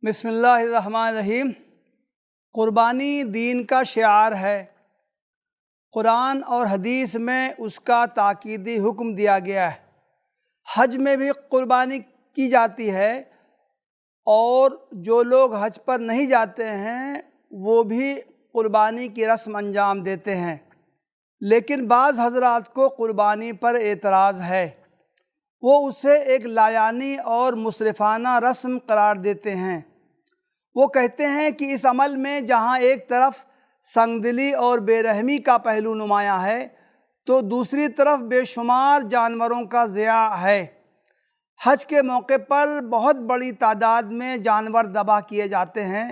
بسم اللہ الرحمن الرحیم۔ قربانی دین کا شعار ہے۔ قرآن اور حدیث میں اس کا تاکیدی حکم دیا گیا ہے۔ حج میں بھی قربانی کی جاتی ہے، اور جو لوگ حج پر نہیں جاتے ہیں وہ بھی قربانی کی رسم انجام دیتے ہیں، لیکن بعض حضرات کو قربانی پر اعتراض ہے۔ وہ اسے ایک لایعنی اور مسرفانہ رسم قرار دیتے ہیں۔ وہ کہتے ہیں کہ اس عمل میں جہاں ایک طرف سنگدلی اور بے رحمی کا پہلو نمایاں ہے، تو دوسری طرف بے شمار جانوروں کا ضیاع ہے۔ حج کے موقع پر بہت بڑی تعداد میں جانور ذبح کیے جاتے ہیں،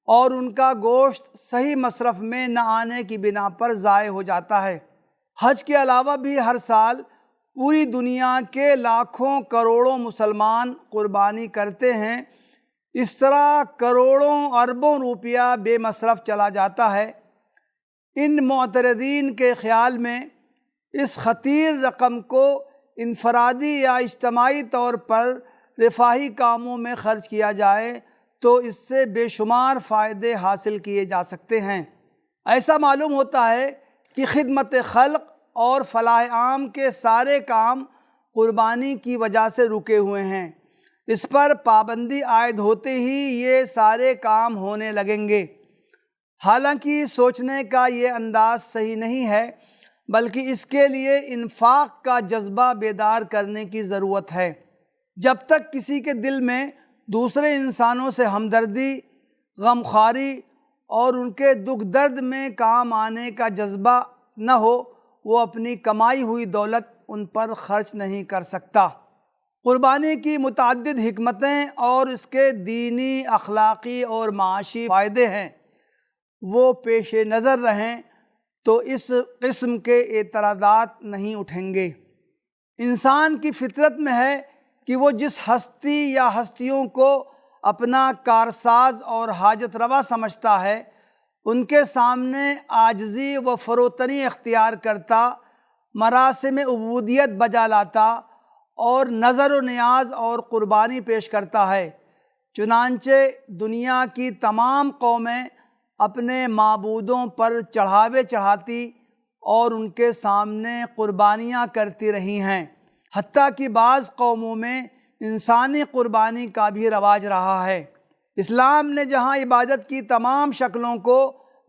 اور ان کا گوشت صحیح مصرف میں نہ آنے کی بنا پر ضائع ہو جاتا ہے۔ حج کے علاوہ بھی ہر سال پوری دنیا کے لاکھوں کروڑوں مسلمان قربانی کرتے ہیں۔ اس طرح کروڑوں اربوں روپیہ بے مصرف چلا جاتا ہے۔ ان معترضین کے خیال میں اس خطیر رقم کو انفرادی یا اجتماعی طور پر رفاہی کاموں میں خرچ کیا جائے تو اس سے بے شمار فائدے حاصل کیے جا سکتے ہیں۔ ایسا معلوم ہوتا ہے کہ خدمت خلق اور فلاح عام کے سارے کام قربانی کی وجہ سے رکے ہوئے ہیں۔ اس پر پابندی عائد ہوتے ہی یہ سارے کام ہونے لگیں گے۔ حالانکہ سوچنے کا یہ انداز صحیح نہیں ہے، بلکہ اس کے لیے انفاق کا جذبہ بیدار کرنے کی ضرورت ہے۔ جب تک کسی کے دل میں دوسرے انسانوں سے ہمدردی، غمخواری اور ان کے دکھ درد میں کام آنے کا جذبہ نہ ہو، وہ اپنی کمائی ہوئی دولت ان پر خرچ نہیں کر سکتا۔ قربانی کی متعدد حکمتیں اور اس کے دینی، اخلاقی اور معاشی فائدے ہیں۔ وہ پیش نظر رہیں تو اس قسم کے اعتراضات نہیں اٹھیں گے۔ انسان کی فطرت میں ہے کہ وہ جس ہستی یا ہستیوں کو اپنا کارساز اور حاجت روا سمجھتا ہے، ان کے سامنے عاجزی و فروتنی اختیار کرتا، مراسم عبودیت بجا لاتا اور نظر و نیاز اور قربانی پیش کرتا ہے۔ چنانچہ دنیا کی تمام قومیں اپنے معبودوں پر چڑھاوے چڑھاتی اور ان کے سامنے قربانیاں کرتی رہی ہیں۔ حتیٰ کہ بعض قوموں میں انسانی قربانی کا بھی رواج رہا ہے۔ اسلام نے جہاں عبادت کی تمام شکلوں کو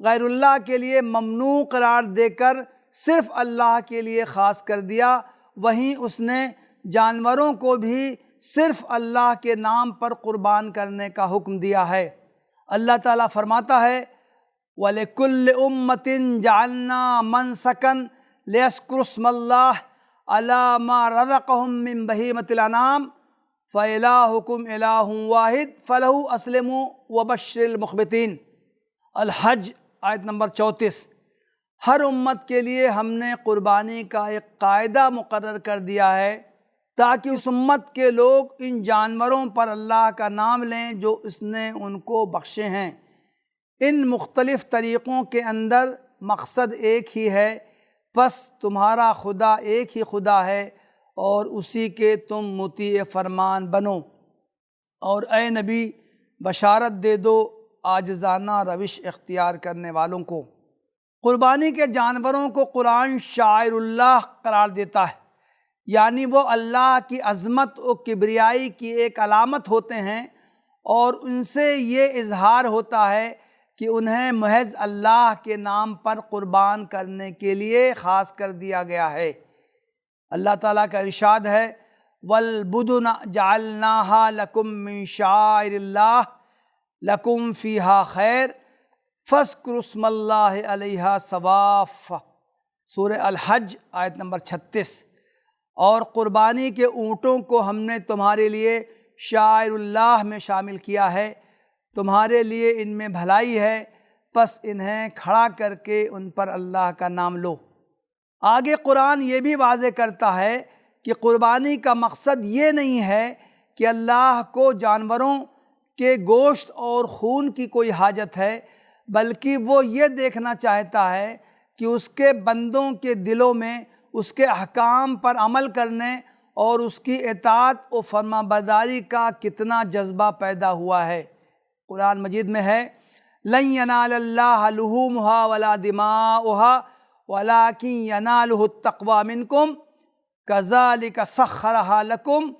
غیر اللہ کے لیے ممنوع قرار دے کر صرف اللہ کے لیے خاص کر دیا، وہیں اس نے جانوروں کو بھی صرف اللہ کے نام پر قربان کرنے کا حکم دیا ہے۔ اللہ تعالیٰ فرماتا ہے وَلِكُلِّ أُمَّةٍ جَعَلْنَا مَنْسَكًا لِيَذْكُرُوا اسْمَ اللَّهِ عَلَى مَا رَزَقَهُم مِّن بَهِيمَةِ الْأَنْعَامِ فَإِلَٰهُكُمْ إِلَٰهٌ وَاحِدٌ فَلَهُ أَسْلِمُوا وَبَشِّرِ الْمُخْبِتِينَ۔ الحج آیت نمبر 34۔ ہر امت کے لیے ہم نے قربانی کا ایک قاعدہ مقرر کر دیا ہے، تاکہ اس امت کے لوگ ان جانوروں پر اللہ کا نام لیں جو اس نے ان کو بخشے ہیں۔ ان مختلف طریقوں کے اندر مقصد ایک ہی ہے، پس تمہارا خدا ایک ہی خدا ہے اور اسی کے تم مطیع فرمان بنو۔ اور اے نبی بشارت دے دو عاجزانہ روش اختیار کرنے والوں کو۔ قربانی کے جانوروں کو قرآن شعائر اللہ قرار دیتا ہے، یعنی وہ اللہ کی عظمت و کبریائی کی ایک علامت ہوتے ہیں، اور ان سے یہ اظہار ہوتا ہے کہ انہیں محض اللہ کے نام پر قربان کرنے کے لیے خاص کر دیا گیا ہے۔ اللہ تعالیٰ کا ارشاد ہے وَالْبُدُنَ جَعَلْنَاهَا لَكُم مِّن شَعَائِرِ اللَّهِ لَكُم فِيهَا خَيْرٌ فَاذْكُرُوا اسْمَ اللَّهِ عَلَيْهَا صَوَافَّ۔ سورہ الحج آیت نمبر 36۔ اور قربانی کے اونٹوں کو ہم نے تمہارے لیے شعائر اللہ میں شامل کیا ہے، تمہارے لیے ان میں بھلائی ہے، پس انہیں کھڑا کر کے ان پر اللہ کا نام لو۔ آگے قرآن یہ بھی واضح کرتا ہے کہ قربانی کا مقصد یہ نہیں ہے کہ اللہ کو جانوروں کے گوشت اور خون کی کوئی حاجت ہے، بلکہ وہ یہ دیکھنا چاہتا ہے کہ اس کے بندوں کے دلوں میں اس کے احکام پر عمل کرنے اور اس کی اطاعت و فرمانبرداری کا کتنا جذبہ پیدا ہوا ہے۔ قرآن مجید میں ہے لن ینال اللہ لحومہا ولا دماؤہا ولکن ینالہ التقوی منکم کذالک سخرہا لکم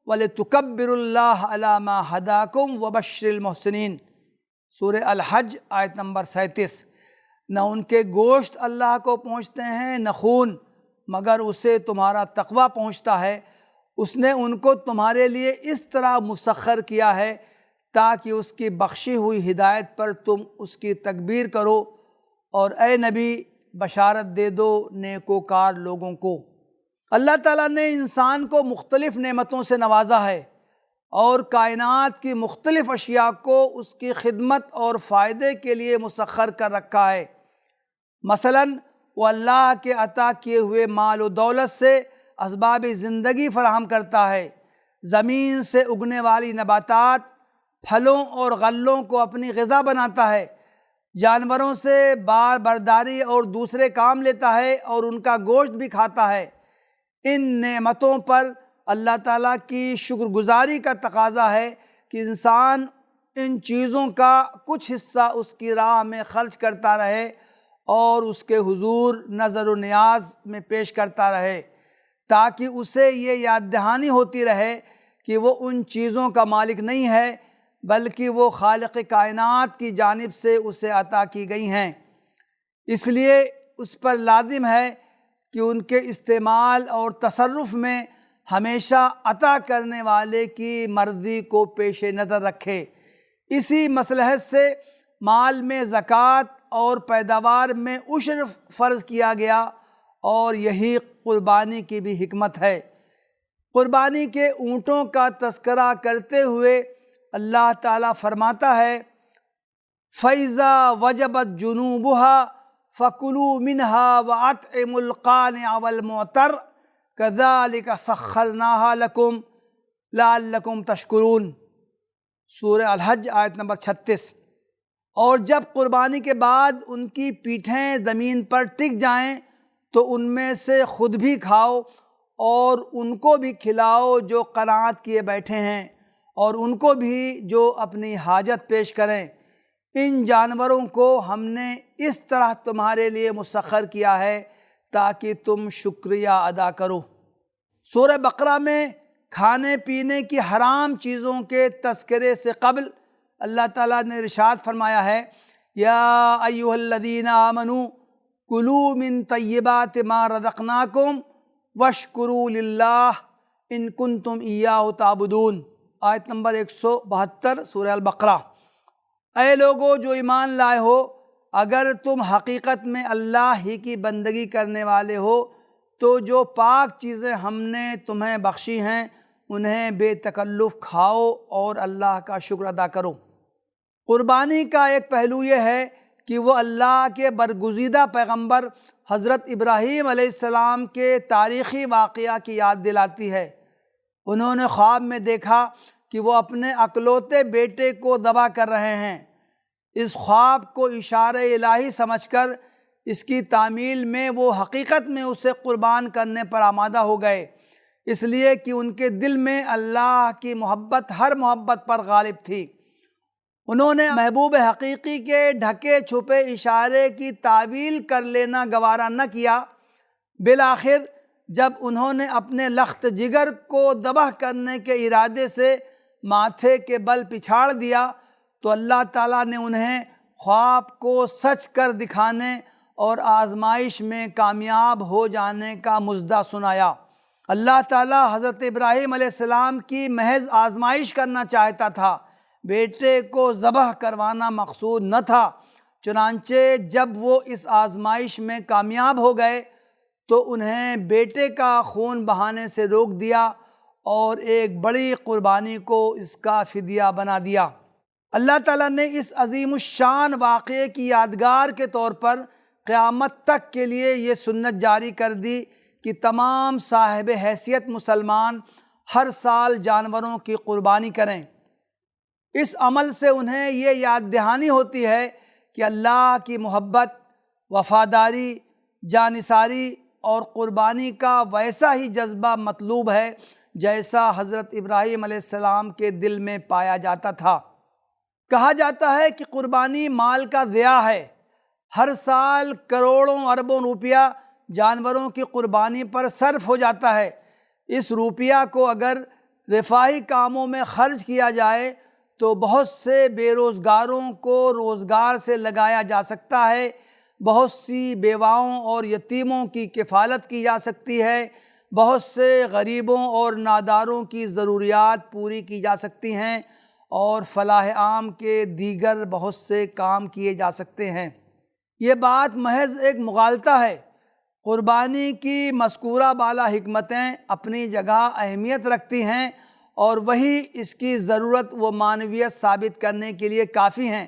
وَلِتُكَبِّرُوا اللَّهَ عَلَى مَا هَدَاكُمْ وَبَشِّرِ الْمُحْسِنِينَ سورہ الحج آیت نمبر 37۔ نہ ان کے گوشت اللہ کو پہنچتے ہیں نہ خون، مگر اسے تمہارا تقوی پہنچتا ہے۔ اس نے ان کو تمہارے لیے اس طرح مسخر کیا ہے تاکہ اس کی بخشی ہوئی ہدایت پر تم اس کی تکبیر کرو، اور اے نبی بشارت دے دو نیکوکار لوگوں کو۔ اللہ تعالیٰ نے انسان کو مختلف نعمتوں سے نوازا ہے اور کائنات کی مختلف اشیاء کو اس کی خدمت اور فائدے کے لیے مسخر کر رکھا ہے۔ مثلاً وہ اللہ کے عطا کیے ہوئے مال و دولت سے اسباب زندگی فراہم کرتا ہے، زمین سے اگنے والی نباتات، پھلوں اور غلوں کو اپنی غذا بناتا ہے، جانوروں سے بار برداری اور دوسرے کام لیتا ہے اور ان کا گوشت بھی کھاتا ہے۔ ان نعمتوں پر اللہ تعالیٰ کی شکر گزاری کا تقاضا ہے کہ انسان ان چیزوں کا کچھ حصہ اس کی راہ میں خرچ کرتا رہے اور اس کے حضور نظر و نیاز میں پیش کرتا رہے، تاکہ اسے یہ یاد دہانی ہوتی رہے کہ وہ ان چیزوں کا مالک نہیں ہے بلکہ وہ خالق کائنات کی جانب سے اسے عطا کی گئی ہیں۔ اس لیے اس پر لازم ہے کہ ان کے استعمال اور تصرف میں ہمیشہ عطا کرنے والے کی مرضی کو پیش نظر رکھے۔ اسی مصلحت سے مال میں زکوٰۃ اور پیداوار میں عشر فرض کیا گیا، اور یہی قربانی کی بھی حکمت ہے۔ قربانی کے اونٹوں کا تذکرہ کرتے ہوئے اللہ تعالیٰ فرماتا ہے فَإِذَا وَجَبَتْ جُنُوبُهَا فَكُلُوا مِنْهَا وَأَطْعِمُوا الْقَانِعَ وَالْمُعْتَرَّ كَذَلِكَ سَخَّرْنَاهَا لَكُمْ لَعَلَّكُمْ تَشْكُرُونَ سورہ الحج آیت نمبر 36۔ اور جب قربانی کے بعد ان کی پیٹھیں زمین پر ٹک جائیں تو ان میں سے خود بھی کھاؤ اور ان کو بھی کھلاؤ جو قناعت کیے بیٹھے ہیں، اور ان کو بھی جو اپنی حاجت پیش کریں۔ ان جانوروں کو ہم نے اس طرح تمہارے لیے مسخر کیا ہے تاکہ تم شکریہ ادا کرو۔ سورہ بقرہ میں کھانے پینے کی حرام چیزوں کے تذکرے سے قبل اللہ تعالیٰ نے ارشاد فرمایا ہے یا ایھا الذین آمنوا کلوا من طیبات ما رزقناکم واشکروا للہ ان کنتم ایاہ تعبدون آیت نمبر 172 سورہ البقرہ۔ اے لوگو جو ایمان لائے ہو، اگر تم حقیقت میں اللہ ہی کی بندگی کرنے والے ہو تو جو پاک چیزیں ہم نے تمہیں بخشی ہیں انہیں بے تکلف کھاؤ اور اللہ کا شکر ادا کرو۔ قربانی کا ایک پہلو یہ ہے کہ وہ اللہ کے برگزیدہ پیغمبر حضرت ابراہیم علیہ السلام کے تاریخی واقعہ کی یاد دلاتی ہے۔ انہوں نے خواب میں دیکھا کہ وہ اپنے اکلوتے بیٹے کو ذبح کر رہے ہیں۔ اس خواب کو اشارہ الہی سمجھ کر اس کی تعمیل میں وہ حقیقت میں اسے قربان کرنے پر آمادہ ہو گئے، اس لیے کہ ان کے دل میں اللہ کی محبت ہر محبت پر غالب تھی۔ انہوں نے محبوب حقیقی کے ڈھکے چھپے اشارے کی تعویل کر لینا گوارا نہ کیا۔ بالآخر جب انہوں نے اپنے لخت جگر کو ذبح کرنے کے ارادے سے ماتھے کے بل پچھاڑ دیا تو اللہ تعالیٰ نے انہیں خواب کو سچ کر دکھانے اور آزمائش میں کامیاب ہو جانے کا مژدہ سنایا۔ اللہ تعالیٰ حضرت ابراہیم علیہ السلام کی محض آزمائش کرنا چاہتا تھا، بیٹے کو ذبح کروانا مقصود نہ تھا۔ چنانچہ جب وہ اس آزمائش میں کامیاب ہو گئے تو انہیں بیٹے کا خون بہانے سے روک دیا اور ایک بڑی قربانی کو اس کا فدیہ بنا دیا۔ اللہ تعالیٰ نے اس عظیم الشان واقعے کی یادگار کے طور پر قیامت تک کے لیے یہ سنت جاری کر دی کہ تمام صاحب حیثیت مسلمان ہر سال جانوروں کی قربانی کریں۔ اس عمل سے انہیں یہ یاد دہانی ہوتی ہے کہ اللہ کی محبت، وفاداری، جانثاری اور قربانی کا ویسا ہی جذبہ مطلوب ہے جیسا حضرت ابراہیم علیہ السلام کے دل میں پایا جاتا تھا۔ کہا جاتا ہے کہ قربانی مال کا ضیاع ہے۔ ہر سال کروڑوں اربوں روپیہ جانوروں کی قربانی پر صرف ہو جاتا ہے۔ اس روپیہ کو اگر رفاہی کاموں میں خرچ کیا جائے تو بہت سے بے روزگاروں کو روزگار سے لگایا جا سکتا ہے، بہت سی بیواؤں اور یتیموں کی کفالت کی جا سکتی ہے، بہت سے غریبوں اور ناداروں کی ضروریات پوری کی جا سکتی ہیں، اور فلاح عام کے دیگر بہت سے کام کیے جا سکتے ہیں۔ یہ بات محض ایک مغالطہ ہے۔ قربانی کی مذکورہ بالا حکمتیں اپنی جگہ اہمیت رکھتی ہیں، اور وہی اس کی ضرورت و معنویت ثابت کرنے کے لیے کافی ہیں،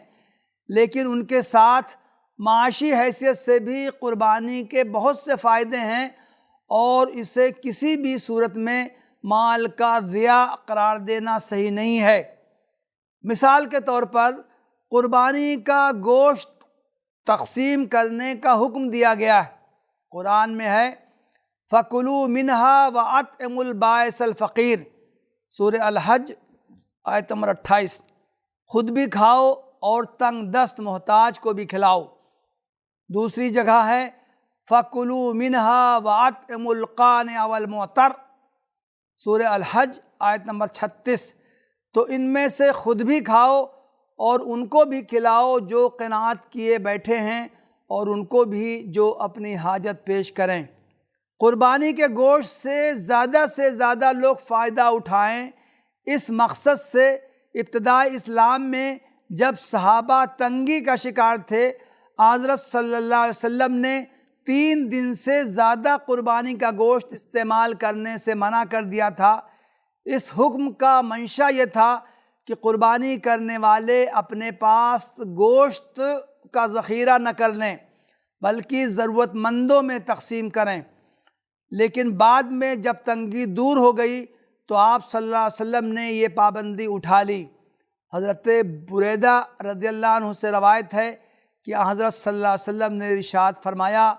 لیکن ان کے ساتھ معاشی حیثیت سے بھی قربانی کے بہت سے فائدے ہیں، اور اسے کسی بھی صورت میں مال کا ضیاع قرار دینا صحیح نہیں ہے۔ مثال کے طور پر قربانی کا گوشت تقسیم کرنے کا حکم دیا گیا ہے۔ قرآن میں ہے فَكُلُوا مِنْهَا وَأَطْعِمُوا الْبَائِسَ الْفَقِيرَ، سورہ الحج آیت نمبر 28۔ خود بھی کھاؤ اور تنگ دست محتاج کو بھی کھلاؤ۔ دوسری جگہ ہے فَكُلُوا مِنْهَا وَأَطْعِمُوا الْقَانِعَ وَالْمُعْتَرَّ، سورہ الحج آیت نمبر 36۔ تو ان میں سے خود بھی کھاؤ اور ان کو بھی کھلاؤ جو قناعت کیے بیٹھے ہیں، اور ان کو بھی جو اپنی حاجت پیش کریں۔ قربانی کے گوشت سے زیادہ لوگ فائدہ اٹھائیں، اس مقصد سے ابتدائی اسلام میں جب صحابہ تنگی کا شکار تھے، حضرت صلی اللہ علیہ وسلم نے 3 دن سے زیادہ قربانی کا گوشت استعمال کرنے سے منع کر دیا تھا۔ اس حکم کا منشا یہ تھا کہ قربانی کرنے والے اپنے پاس گوشت کا ذخیرہ نہ کر لیں بلکہ ضرورت مندوں میں تقسیم کریں۔ لیکن بعد میں جب تنگی دور ہو گئی تو آپ صلی اللہ علیہ وسلم نے یہ پابندی اٹھا لی۔ حضرت بریدہ رضی اللہ عنہ سے روایت ہے کہ حضرت صلی اللہ علیہ وسلم نے ارشاد فرمایا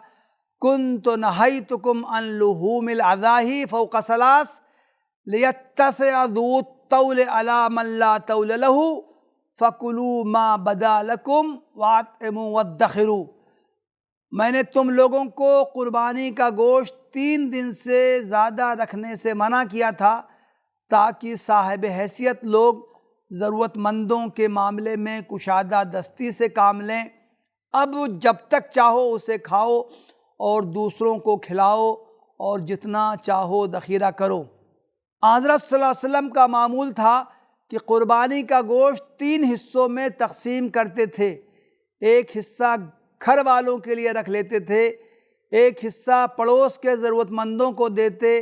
كُنْتُ نَهَيْتُكُمْ عَنْ لُحُومِ الْأَضَاحِي فَوْقَ ثَلَاثٍ لِيَتَّسِعَ ذُو الطَّوْلِ عَلَىٰ مَنْ لَا طَوْلَ لَهُ فَكُلُوا مَا بَدَا لَكُمْ وَأَطْعِمُوا وَادَّخِرُوا۔ میں نے تم لوگوں کو قربانی کا گوشت 3 دن سے زیادہ رکھنے سے منع کیا تھا تاکہ صاحب حیثیت لوگ ضرورت مندوں کے معاملے میں کشادہ دستی سے کام لیں۔ اب جب تک چاہو اسے کھاؤ اور دوسروں کو کھلاؤ، اور جتنا چاہو ذخیرہ کرو۔ حضرت صلی اللہ علیہ وسلم کا معمول تھا کہ قربانی کا گوشت 3 حصوں میں تقسیم کرتے تھے۔ ایک حصہ گھر والوں کے لیے رکھ لیتے تھے، ایک حصہ پڑوس کے ضرورت مندوں کو دیتے،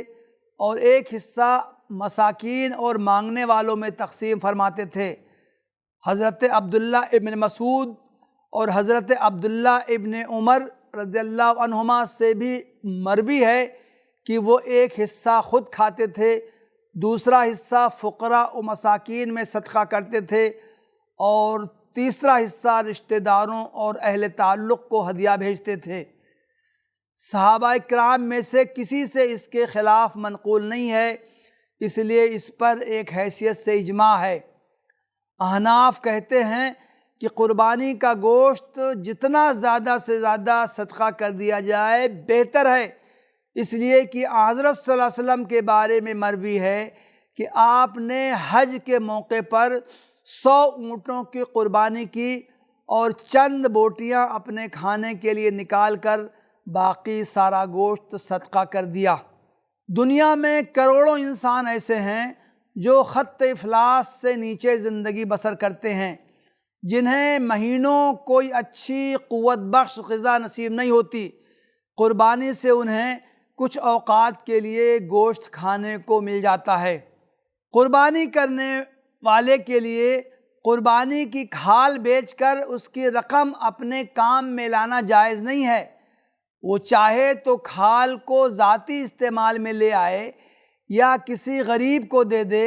اور ایک حصہ مساکین اور مانگنے والوں میں تقسیم فرماتے تھے۔ حضرت عبداللہ ابن مسعود اور حضرت عبداللہ ابن عمر رضی اللہ عنہما سے بھی مروی ہے کہ وہ ایک حصہ خود کھاتے تھے، دوسرا حصہ فقراء و مساکین میں صدقہ کرتے تھے، اور تیسرا حصہ رشتہ داروں اور اہل تعلق کو ہدیہ بھیجتے تھے۔ صحابہ کرام میں سے کسی سے اس کے خلاف منقول نہیں ہے، اس لیے اس پر ایک حیثیت سے اجماع ہے۔ احناف کہتے ہیں کہ قربانی کا گوشت جتنا زیادہ سے زیادہ صدقہ کر دیا جائے بہتر ہے، اس لیے کہ حضرت صلی اللہ علیہ وسلم کے بارے میں مروی ہے کہ آپ نے حج کے موقع پر 100 اونٹوں کی قربانی کی اور چند بوٹیاں اپنے کھانے کے لیے نکال کر باقی سارا گوشت صدقہ کر دیا۔ دنیا میں کروڑوں انسان ایسے ہیں جو خط افلاس سے نیچے زندگی بسر کرتے ہیں، جنہیں مہینوں کوئی اچھی قوت بخش غذا نصیب نہیں ہوتی۔ قربانی سے انہیں کچھ اوقات کے لیے گوشت کھانے کو مل جاتا ہے۔ قربانی کرنے والے کے لیے قربانی کی کھال بیچ کر اس کی رقم اپنے کام میں لانا جائز نہیں ہے۔ وہ چاہے تو کھال کو ذاتی استعمال میں لے آئے یا کسی غریب کو دے دے۔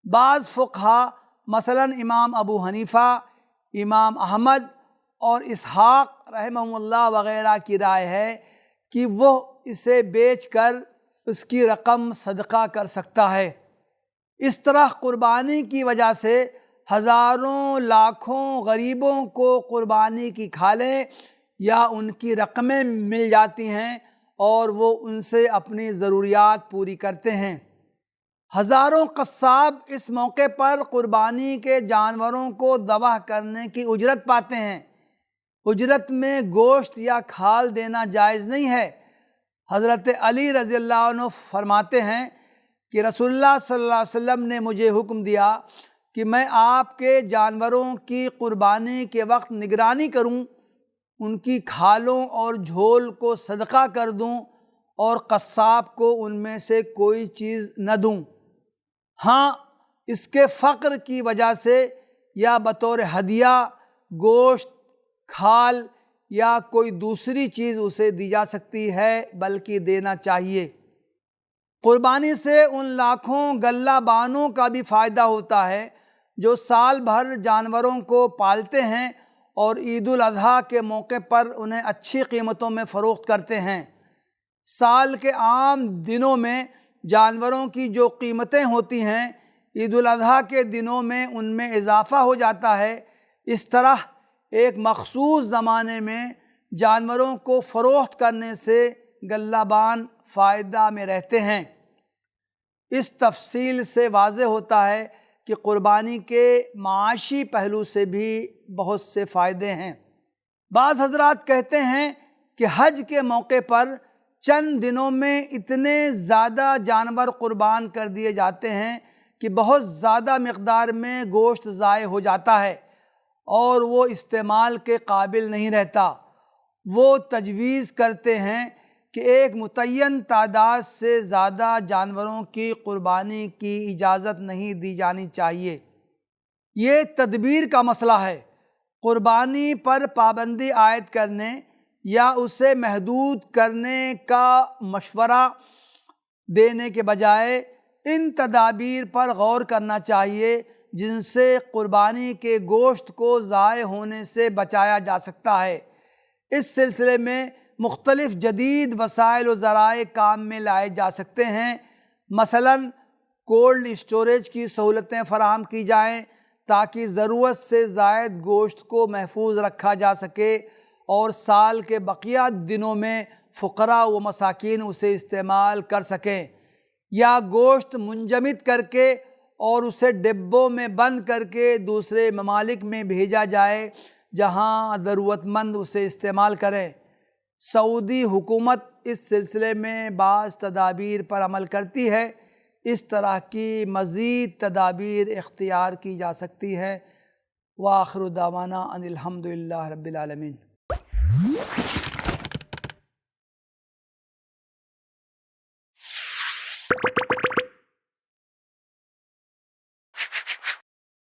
بعض فقہا مثلاً امام ابو حنیفہ، امام احمد اور اسحاق رحمہ اللہ وغیرہ کی رائے ہے کہ وہ اسے بیچ کر اس کی رقم صدقہ کر سکتا ہے۔ اس طرح قربانی کی وجہ سے ہزاروں لاکھوں غریبوں کو قربانی کی کھالیں یا ان کی رقمیں مل جاتی ہیں اور وہ ان سے اپنی ضروریات پوری کرتے ہیں۔ ہزاروں قصاب اس موقع پر قربانی کے جانوروں کو ذبح کرنے کی اجرت پاتے ہیں۔ اجرت میں گوشت یا کھال دینا جائز نہیں ہے۔ حضرت علی رضی اللہ عنہ فرماتے ہیں کہ رسول اللہ صلی اللہ علیہ وسلم نے مجھے حکم دیا کہ میں آپ کے جانوروں کی قربانی کے وقت نگرانی کروں، ان کی کھالوں اور جھول کو صدقہ کر دوں اور قصاب کو ان میں سے کوئی چیز نہ دوں۔ ہاں، اس کے فقر کی وجہ سے یا بطور ہدیہ گوشت، کھال یا کوئی دوسری چیز اسے دی جا سکتی ہے، بلکہ دینا چاہیے۔ قربانی سے ان لاکھوں غلہ بانوں کا بھی فائدہ ہوتا ہے جو سال بھر جانوروں کو پالتے ہیں اور عید الاضحیٰ کے موقع پر انہیں اچھی قیمتوں میں فروخت کرتے ہیں۔ سال کے عام دنوں میں جانوروں کی جو قیمتیں ہوتی ہیں، عید الاضحیٰ کے دنوں میں ان میں اضافہ ہو جاتا ہے۔ اس طرح ایک مخصوص زمانے میں جانوروں کو فروخت کرنے سے غلہ بان فائدہ میں رہتے ہیں۔ اس تفصیل سے واضح ہوتا ہے کہ قربانی کے معاشی پہلو سے بھی بہت سے فائدے ہیں۔ بعض حضرات کہتے ہیں کہ حج کے موقع پر چند دنوں میں اتنے زیادہ جانور قربان کر دیے جاتے ہیں کہ بہت زیادہ مقدار میں گوشت ضائع ہو جاتا ہے اور وہ استعمال کے قابل نہیں رہتا۔ وہ تجویز کرتے ہیں کہ ایک متعین تعداد سے زیادہ جانوروں کی قربانی کی اجازت نہیں دی جانی چاہیے۔ یہ تدبیر کا مسئلہ ہے۔ قربانی پر پابندی عائد کرنے یا اسے محدود کرنے کا مشورہ دینے کے بجائے ان تدابیر پر غور کرنا چاہیے جن سے قربانی کے گوشت کو ضائع ہونے سے بچایا جا سکتا ہے۔ اس سلسلے میں مختلف جدید وسائل و ذرائع کام میں لائے جا سکتے ہیں۔ مثلاً کولڈ اسٹوریج کی سہولتیں فراہم کی جائیں تاکہ ضرورت سے زائد گوشت کو محفوظ رکھا جا سکے اور سال کے بقیہ دنوں میں فقراء و مساکین اسے استعمال کر سکیں، یا گوشت منجمد کر کے اور اسے ڈبوں میں بند کر کے دوسرے ممالک میں بھیجا جائے جہاں ضرورت مند اسے استعمال کریں۔ سعودی حکومت اس سلسلے میں بعض تدابیر پر عمل کرتی ہے۔ اس طرح کی مزید تدابیر اختیار کی جا سکتی ہیں۔ وآخر دعوانا ان الحمد للہ رب العالمین۔